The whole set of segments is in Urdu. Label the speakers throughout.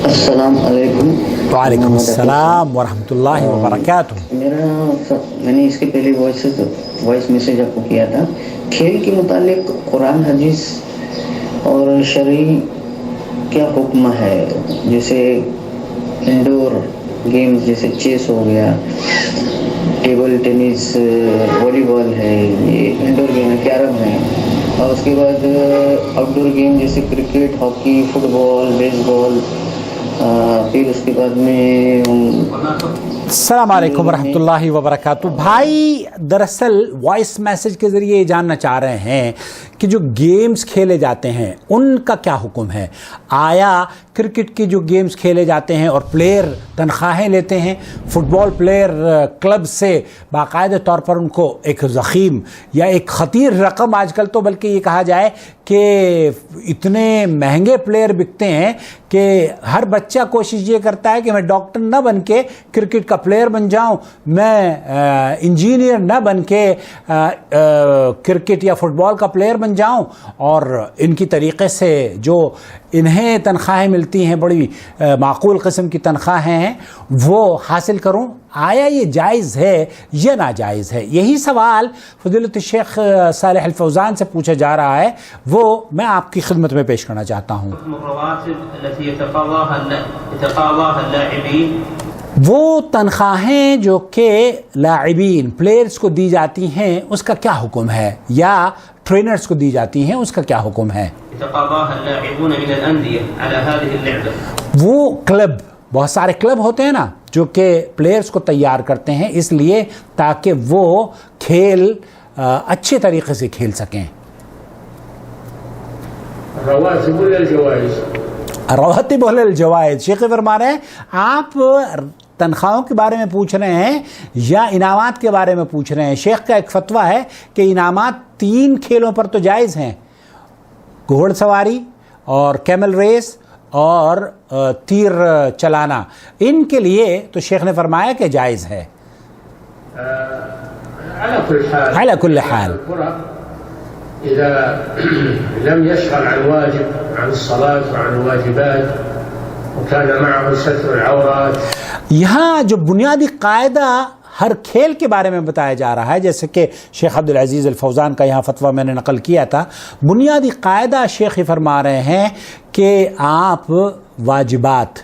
Speaker 1: السلام علیکم.
Speaker 2: وعلیکم السلام ورحمۃ اللہ وبرکاتہ.
Speaker 1: میں نے اس کے پہلے وائس میسیج آپ کو کیا تھا. کھیل کے متعلق قرآن حدیث اور شرعی کیا حکم ہے؟ جیسے انڈور گیمز جیسے چیس ہو گیا، ٹیبل ٹینس، والی بال ہے، یہ انڈور گیم ہے، کیرم ہے. اور اس کے بعد آؤٹ ڈور گیم جیسے کرکٹ، ہاکی، فٹ بال، بیس بال. پھر اس کے بعد میں
Speaker 2: السلام علیکم ورحمۃ اللہ وبرکاتہ. بھائی دراصل وائس میسج کے ذریعے یہ جاننا چاہ رہے ہیں کہ جو گیمز کھیلے جاتے ہیں ان کا کیا حکم ہے. آیا کرکٹ کے جو گیمز کھیلے جاتے ہیں اور پلیئر تنخواہیں لیتے ہیں، فٹ بال پلیئر کلب سے باقاعدہ طور پر ان کو ایک ضخیم یا ایک خطیر رقم، آج کل تو بلکہ یہ کہا جائے کہ اتنے مہنگے پلیئر بکتے ہیں کہ ہر بچہ کوشش یہ کرتا ہے کہ میں ڈاکٹر نہ بن کے کرکٹ کا پلیئر بن جاؤں، میں انجینئر نہ بن کے کرکٹ یا فٹ بال کا پلیئر بن جاؤں. اور ان کی طریقے سے جو انہیں تنخواہیں ملتی ہیں، بڑی معقول قسم کی تنخواہیں ہیں، وہ حاصل کروں. آیا یہ جائز ہے یا ناجائز ہے؟ یہی سوال فضیلت الشیخ صالح الفوزان سے پوچھا جا رہا ہے، وہ میں آپ کی خدمت میں پیش کرنا چاہتا ہوں. وہ تنخواہیں جو کہ لاعبین پلیئرز کو دی جاتی ہیں اس کا کیا حکم ہے، یا ٹرینرز کو دی جاتی ہیں اس کا کیا حکم ہے؟ وہ کلب، بہت سارے کلب ہوتے ہیں نا جو کہ پلیئرز کو تیار کرتے ہیں اس لیے تاکہ وہ کھیل اچھے طریقے سے کھیل سکیں. رواتب الجوائز. شیخ فرما رہے ہیں آپ تنخواہوں کے بارے میں پوچھ رہے ہیں یا انعامات کے بارے میں پوچھ رہے ہیں؟ شیخ کا ایک فتویٰ ہے کہ انعامات 3 کھیلوں پر تو جائز ہیں، گھوڑ سواری اور کیمل ریس اور تیر چلانا. ان کے لیے تو شیخ نے فرمایا کہ جائز ہے. علی کل حال
Speaker 3: إذا لم يشغل عن واجب، عن الصلاة وعن الواجبات، وكان معه ستر العورات.
Speaker 2: یہاں جو بنیادی قاعدہ ہر کھیل کے بارے میں بتایا جا رہا ہے، جیسے کہ شیخ عبدالعزیز الفوزان کا یہاں فتویٰ میں نے نقل کیا تھا، بنیادی قاعدہ شیخ فرما رہے ہیں کہ آپ واجبات،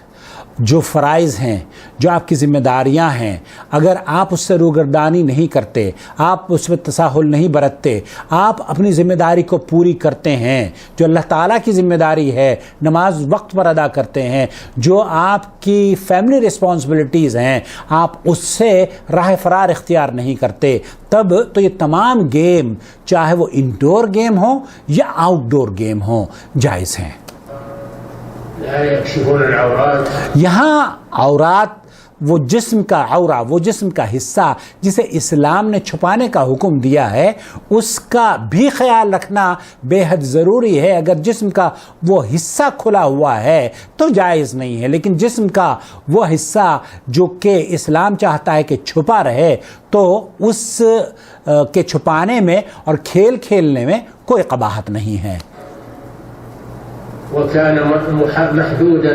Speaker 2: جو فرائض ہیں، جو آپ کی ذمہ داریاں ہیں، اگر آپ اس سے روگردانی نہیں کرتے، آپ اس میں تساہل نہیں برتتے، آپ اپنی ذمہ داری کو پوری کرتے ہیں، جو اللہ تعالیٰ کی ذمہ داری ہے، نماز وقت پر ادا کرتے ہیں، جو آپ کی فیملی رسپانسبلٹیز ہیں، آپ اس سے راہ فرار اختیار نہیں کرتے، تب تو یہ تمام گیم، چاہے وہ انڈور گیم ہوں یا آؤٹ ڈور گیم ہوں، جائز ہیں. یہاں عورات، وہ جسم کا عورہ، وہ جسم کا حصہ جسے اسلام نے چھپانے کا حکم دیا ہے، اس کا بھی خیال رکھنا بے حد ضروری ہے. اگر جسم کا وہ حصہ کھلا ہوا ہے تو جائز نہیں ہے، لیکن جسم کا وہ حصہ جو کہ اسلام چاہتا ہے کہ چھپا رہے، تو اس کے چھپانے میں اور کھیل کھیلنے میں کوئی قباحت نہیں ہے.
Speaker 3: وكان محدودا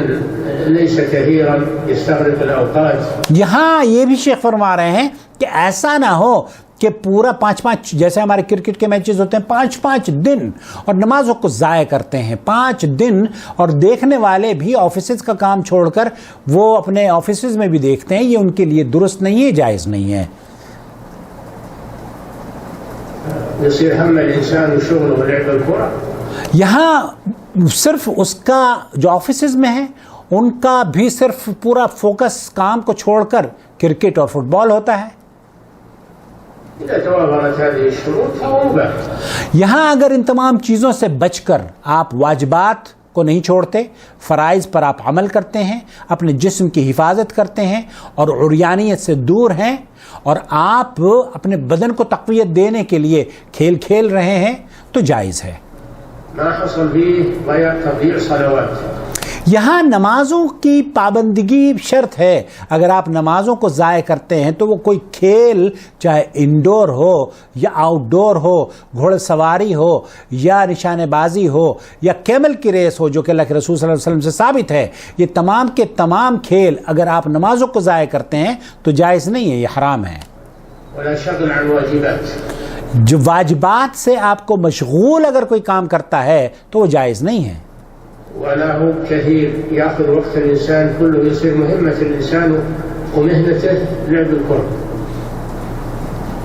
Speaker 3: ليس كثيرا يستغرق الاوقات.
Speaker 2: یہاں یہ بھی شیخ فرما رہے ہیں کہ ایسا نہ ہو کہ پورا 5 جیسے ہمارے کرکٹ کے میچز ہوتے ہیں 5 دن اور نمازوں کو ضائع کرتے ہیں 5 دن، اور دیکھنے والے بھی آفیسز کا کام چھوڑ کر وہ اپنے آفیسز میں بھی دیکھتے ہیں. یہ ان کے لیے درست نہیں ہے، جائز نہیں ہے.
Speaker 3: يصير هم الانسان شغله ولعب الكره.
Speaker 2: یہاں صرف اس کا جو آفیسز میں ہے ان کا بھی صرف پورا فوکس کام کو چھوڑ کر کرکٹ اور فٹ بال ہوتا ہے. یہاں اگر ان تمام چیزوں سے بچ کر آپ واجبات کو نہیں چھوڑتے، فرائض پر آپ عمل کرتے ہیں، اپنے جسم کی حفاظت کرتے ہیں اور عریانیت سے دور ہیں، اور آپ اپنے بدن کو تقویت دینے کے لیے کھیل کھیل رہے ہیں، تو جائز ہے. یہاں نمازوں کی پابندگی شرط ہے. اگر آپ نمازوں کو ضائع کرتے ہیں تو وہ کوئی کھیل چاہے انڈور ہو یا آؤٹ ڈور ہو, گھوڑ سواری ہو یا نشانے بازی ہو یا کیمل کی ریس ہو جو کہ اللہ کے رسول صلی اللہ علیہ وسلم سے ثابت ہے, یہ تمام کے تمام کھیل اگر آپ نمازوں کو ضائع کرتے ہیں تو جائز نہیں ہے, یہ حرام ہے. جو واجبات سے آپ کو مشغول اگر کوئی کام کرتا ہے تو وہ جائز نہیں ہے.
Speaker 3: وله كثير يأخذ وقت الإنسان كله, يصير مهمة الإنسان ومهنته لعب الكرة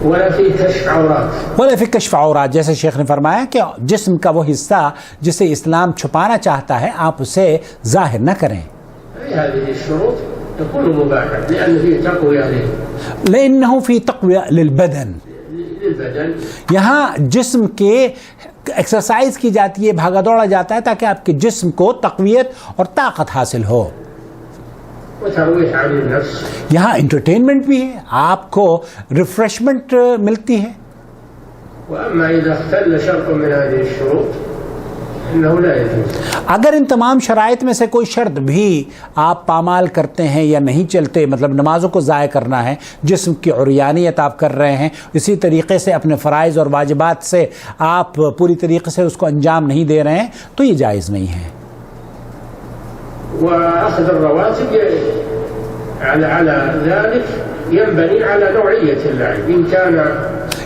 Speaker 3: ولا في كشف عورات.
Speaker 2: ولا في كشف عورات, جیسے شیخ نے فرمایا کہ جسم کا وہ حصہ جسے اسلام چھپانا چاہتا ہے آپ اسے ظاہر نہ کریں.
Speaker 3: هذه الشروط تكون مباحة لأن فيه تقوية
Speaker 2: لأنه في تقوية للبدن. یہاں جسم کے ایکسرسائز کی جاتی ہے, بھاگا دوڑا جاتا ہے تاکہ آپ کے جسم کو تقویت اور طاقت حاصل ہو. یہاں انٹرٹینمنٹ بھی ہے, آپ کو ریفریشمنٹ ملتی ہے. اگر ان تمام شرائط میں سے کوئی شرط بھی آپ پامال کرتے ہیں یا نہیں چلتے, مطلب نمازوں کو ضائع کرنا ہے, جسم کی عریانیت آپ کر رہے ہیں, اسی طریقے سے اپنے فرائض اور واجبات سے آپ پوری طریقے سے اس کو انجام نہیں دے رہے ہیں, تو یہ جائز نہیں ہے.
Speaker 3: وأخذ الرواتب على ذلك ينبني على نوعية اللعب إن كان.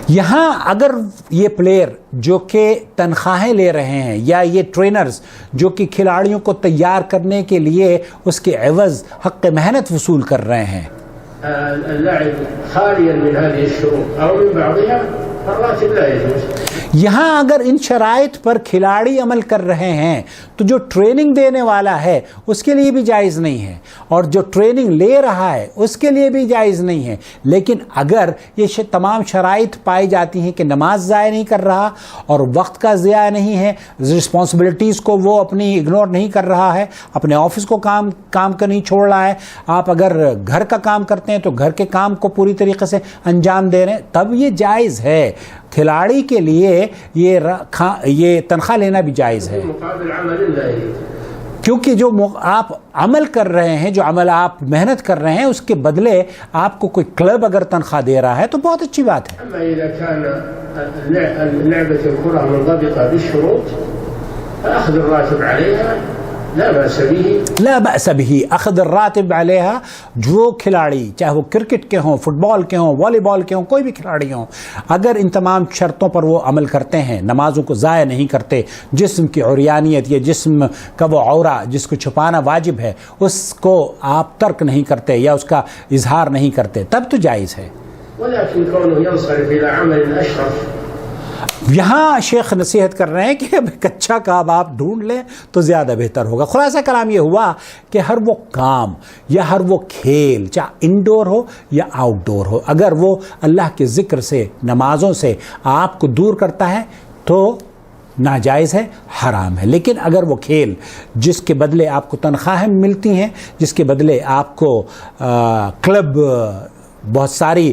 Speaker 2: یہاں اگر یہ پلیئر جو کہ تنخواہیں لے رہے ہیں یا یہ ٹرینرز جو کہ کھلاڑیوں کو تیار کرنے کے لیے اس کے عوض حق محنت وصول کر رہے ہیں,
Speaker 3: اللاعب خاليا من هذه الشروط أو من بعضها فالراتب لا يجوز.
Speaker 2: یہاں اگر ان شرائط پر کھلاڑی عمل کر رہے ہیں تو جو ٹریننگ دینے والا ہے اس کے لیے بھی جائز نہیں ہے, اور جو ٹریننگ لے رہا ہے اس کے لیے بھی جائز نہیں ہے. لیکن اگر یہ تمام شرائط پائی جاتی ہیں کہ نماز ضائع نہیں کر رہا اور وقت کا ضیاع نہیں ہے, رسپانسبلٹیز کو وہ اپنی اگنور نہیں کر رہا ہے, اپنے آفس کو کام کا نہیں چھوڑ رہا ہے, آپ اگر گھر کا کام کرتے ہیں تو گھر کے کام کو پوری طریقے سے انجام دے رہے ہیں, تب یہ جائز ہے. کھلاڑی کے لیے یہ تنخواہ لینا بھی جائز ہے, کیونکہ جو آپ عمل کر رہے ہیں, جو عمل آپ محنت کر رہے ہیں, اس کے بدلے آپ کو کوئی کلب اگر تنخواہ دے رہا ہے تو بہت اچھی بات ہے.
Speaker 3: اما اذا كان لعبة الكرة منضبطة بالشروط فأخذ الراتب عليها لا بأس به. اخذ الراتب علیہا, جو کھلاڑی چاہے وہ کرکٹ کے ہوں, فٹ بال کے ہوں, والی بال کے ہوں, کوئی بھی کھلاڑی ہوں, اگر ان تمام شرطوں پر وہ عمل کرتے ہیں, نمازوں کو ضائع نہیں کرتے, جسم کی عریانیت یا جسم کا وہ عورہ جس کو چھپانا واجب ہے اس کو آپ ترک نہیں کرتے یا اس کا اظہار نہیں کرتے, تب تو جائز ہے. ولكن كونه ينصرف إلى عمل أشرف.
Speaker 2: یہاں شیخ نصیحت کر رہے ہیں کہ اب ایک اچھا کام آپ ڈھونڈ لیں تو زیادہ بہتر ہوگا. خلاصہ کلام یہ ہوا کہ ہر وہ کام یا ہر وہ کھیل چاہے انڈور ہو یا آؤٹ ڈور ہو, اگر وہ اللہ کے ذکر سے, نمازوں سے آپ کو دور کرتا ہے تو ناجائز ہے, حرام ہے. لیکن اگر وہ کھیل جس کے بدلے آپ کو تنخواہیں ملتی ہیں, جس کے بدلے آپ کو کلب بہت ساری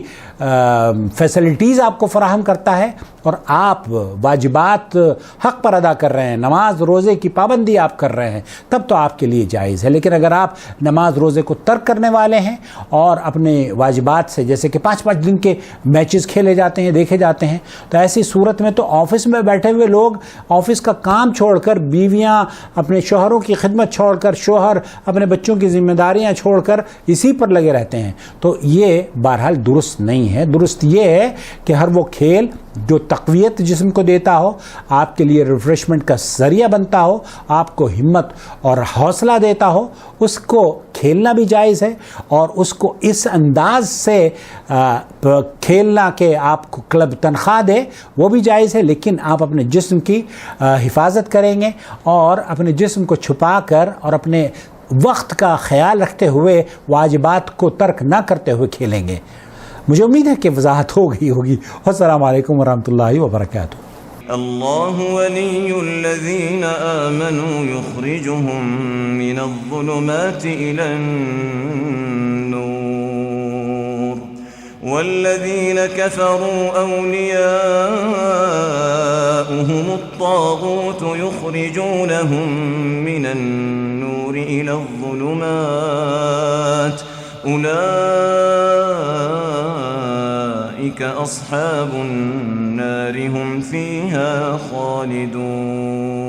Speaker 2: فیسلٹیز آپ کو فراہم کرتا ہے اور آپ واجبات حق پر ادا کر رہے ہیں, نماز روزے کی پابندی آپ کر رہے ہیں, تب تو آپ کے لیے جائز ہے. لیکن اگر آپ نماز روزے کو ترک کرنے والے ہیں اور اپنے واجبات سے, جیسے کہ 5-5 دن کے میچز کھیلے جاتے ہیں, دیکھے جاتے ہیں, تو ایسی صورت میں تو آفس میں بیٹھے ہوئے لوگ آفس کا کام چھوڑ کر, بیویاں اپنے شوہروں کی خدمت چھوڑ کر, شوہر اپنے بچوں کی ذمہ داریاں چھوڑ کر اسی پر لگے رہتے ہیں, تو یہ بہرحال درست نہیں ہے. درست یہ ہے کہ ہر وہ کھیل جو تقویت جسم کو دیتا ہو, آپ کے لیے ریفریشمنٹ کا ذریعہ بنتا ہو, آپ کو ہمت اور حوصلہ دیتا ہو, اس کو کھیلنا بھی جائز ہے. اور اس کو اس انداز سے کھیلنا کہ آپ کو کلب تنخواہ دے, وہ بھی جائز ہے. لیکن آپ اپنے جسم کی حفاظت کریں گے اور اپنے جسم کو چھپا کر اور اپنے وقت کا خیال رکھتے ہوئے واجبات کو ترک نہ کرتے ہوئے کھیلیں گے. مجھے امید ہے کہ وضاحت ہو گئی ہوگی. السلام علیکم ورحمۃ اللہ وبرکاتہ.
Speaker 4: اللہ ولی الذین آمنوا یخرجهم من الظلمات إلى النور والذین كفروا أولیاؤهم الطاغوت یخرجونهم من النور النور إلى الظلمات أولئك أصحاب النار هم فيها خالدون